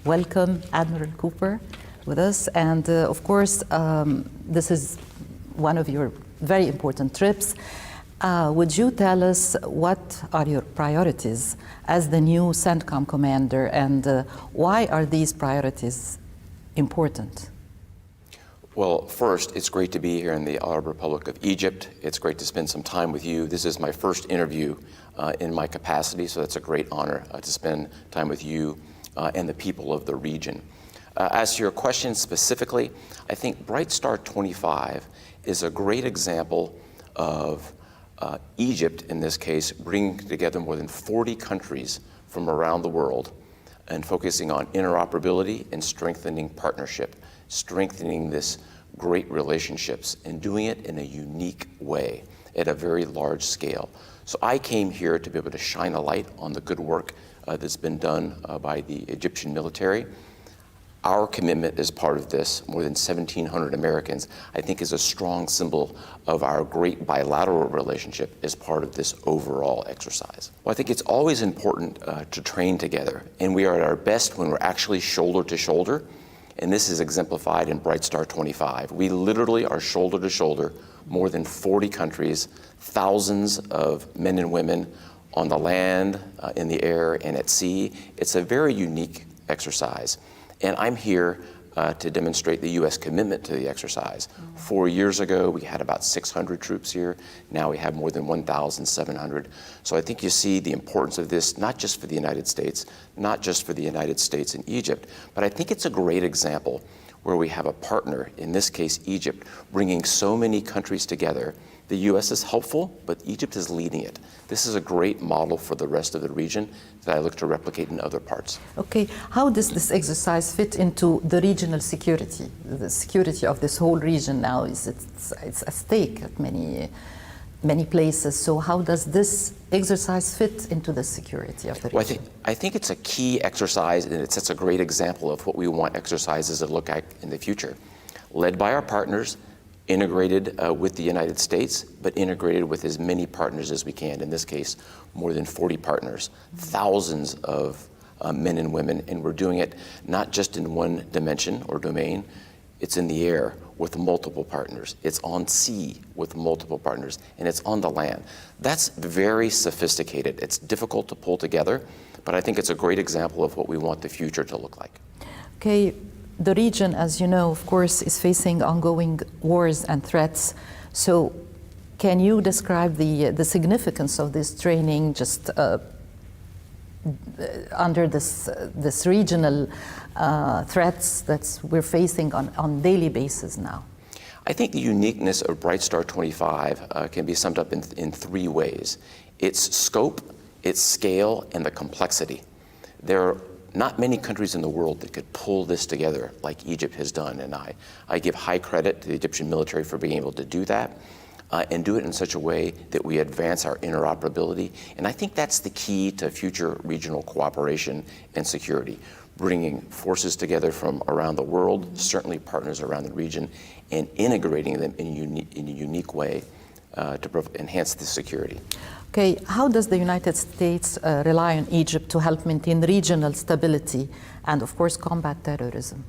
welcome Admiral Cooper with us. And of course, this is one of your very important trips. Would you tell us what are your priorities as the new CENTCOM commander, and why are these priorities important? Well, first, it's great to be here in the Arab Republic of Egypt. It's great to spend some time with you. This is my first interview in my capacity, so it's a great honor to spend time with you and the people of the region. As to your question specifically, I think Bright Star 25 is a great example of Egypt, in this case, bringing together more than 40 countries from around the world and focusing on interoperability and strengthening partnership, strengthening this great relationships and doing it in a unique way at a very large scale. So I came here to be able to shine a light on the good work that's been done by the Egyptian military. Our commitment as part of this, more than 1,700 Americans, I think is a strong symbol of our great bilateral relationship as part of this overall exercise. Well, I think it's always important to train together, and we are at our best when we're actually shoulder to shoulder, and this is exemplified in Bright Star 25. We literally are shoulder to shoulder, more than 40 countries, thousands of men and women on the land, in the air, and at sea. It's a very unique exercise. And I'm here to demonstrate the U.S. commitment to the exercise. 4 years ago, we had about 600 troops here. Now we have more than 1,700. So I think you see the importance of this, not just for the United States, not just for the United States and Egypt, but I think it's a great example where we have a partner, in this case Egypt, bringing so many countries together. The U.S. is helpful, but Egypt is leading it. This is a great model for the rest of the region that I look to replicate in other parts. Okay, how does this exercise fit into the regional security? The security of this whole region now it's at stake at many places. So how does this exercise fit into the security of the region? Well, I think it's a key exercise, and it sets a great example of what we want exercises to look at in the future. Led by our partners, integrated with the United States, but integrated with as many partners as we can. In this case, more than 40 partners, thousands of men and women, and we're doing it not just in one dimension or domain. It's in the air with multiple partners. It's on sea with multiple partners, and it's on the land. That's very sophisticated. It's difficult to pull together, but I think it's a great example of what we want the future to look like. Okay. The region, as you know, of course, is facing ongoing wars and threats. So can you describe the significance of this training just under this regional threats that we're facing on daily basis now? I think the uniqueness of Bright Star 25 can be summed up in three ways. Its scope, its scale, and the complexity. There are not many countries in the world that could pull this together like Egypt has done, and I give high credit to the Egyptian military for being able to do that and do it in such a way that we advance our interoperability. And I think that's the key to future regional cooperation and security, bringing forces together from around the world, certainly partners around the region, and integrating them in a unique way to enhance the security. Okay, how does the United States rely on Egypt to help maintain regional stability and, of course, combat terrorism?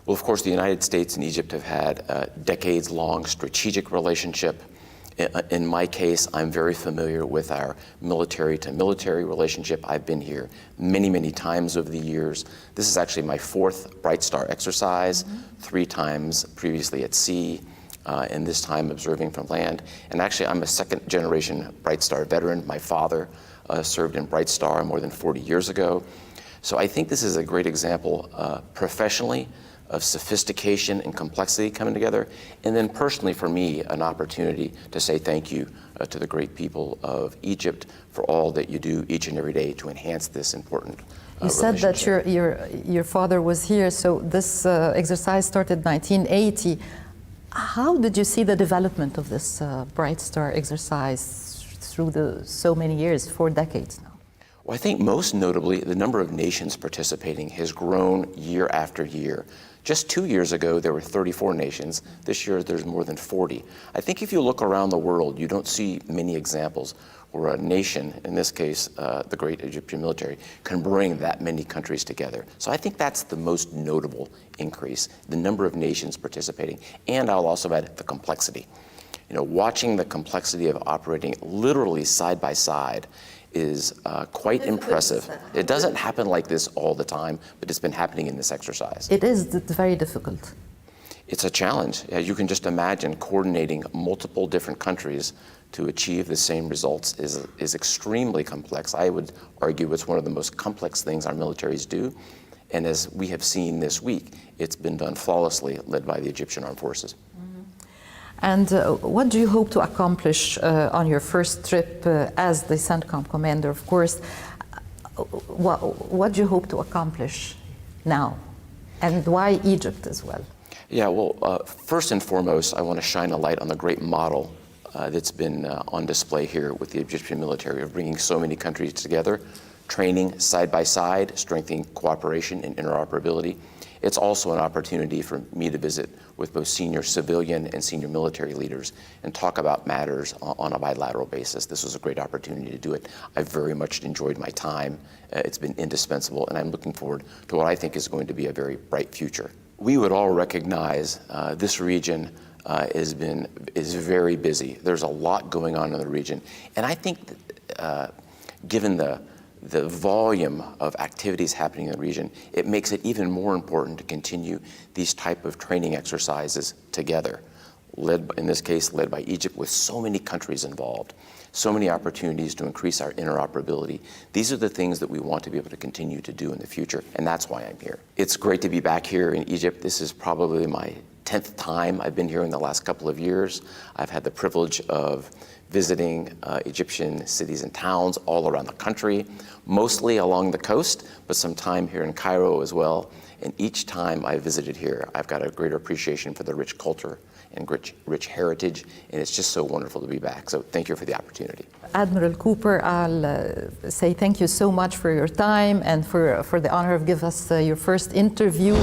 Well, of course, the United States and Egypt have had a decades-long strategic relationship. In my case, I'm very familiar with our military-to-military relationship. I've been here many, many times over the years. This is actually my fourth Bright Star exercise, 3 times previously at sea. And this time observing from land. And actually, I'm a second-generation Bright Star veteran. My father served in Bright Star more than 40 years ago. So I think this is a great example professionally of sophistication and complexity coming together. And then personally for me, an opportunity to say thank you to the great people of Egypt for all that you do each and every day to enhance this important You said that your father was here, so this exercise started in 1980. How did you see the development of this Bright Star exercise through so many years, 4 decades now? Well, I think most notably, the number of nations participating has grown year after year Just 2 years ago, there were 34 nations. This year, there's more than 40. I think if you look around the world, you don't see many examples where a nation, in this case, the great Egyptian military, can bring that many countries together. So I think that's the most notable increase, the number of nations participating. And I'll also add the complexity. You know, watching the complexity of operating literally side by side is quite impressive. It doesn't happen like this all the time, but it's been happening in this exercise. It is very difficult. It's a challenge. You can just imagine coordinating multiple different countries to achieve the same results is extremely complex. I would argue it's one of the most complex things our militaries do. And as we have seen this week, it's been done flawlessly, led by the Egyptian Armed Forces. And what do you hope to accomplish on your first trip as the CENTCOM commander? Of course, what do you hope to accomplish now? And why Egypt as well? Yeah, well, first and foremost, I want to shine a light on the great model that's been on display here with the Egyptian military of bringing so many countries together, training side by side, strengthening cooperation and interoperability. It's also an opportunity for me to visit with both senior civilian and senior military leaders and talk about matters on a bilateral basis. This was a great opportunity to do it. I very much enjoyed my time. It's been indispensable, and I'm looking forward to what I think is going to be a very bright future. We would all recognize this region is very busy. There's a lot going on in the region, and I think that, given the volume of activities happening in the region, it makes it even more important to continue these type of training exercises together, in this case, led by Egypt, with so many countries involved, so many opportunities to increase our interoperability. These are the things that we want to be able to continue to do in the future, and that's why I'm here. It's great to be back here in Egypt. This is probably my 10th time I've been here in the last couple of years. I've had the privilege of visiting Egyptian cities and towns all around the country, mostly along the coast, but some time here in Cairo as well. And each time I visited here, I've got a greater appreciation for the rich culture and rich heritage, and it's just so wonderful to be back. So thank you for the opportunity. Admiral Cooper, I'll say thank you so much for your time and for the honor of giving us your first interview.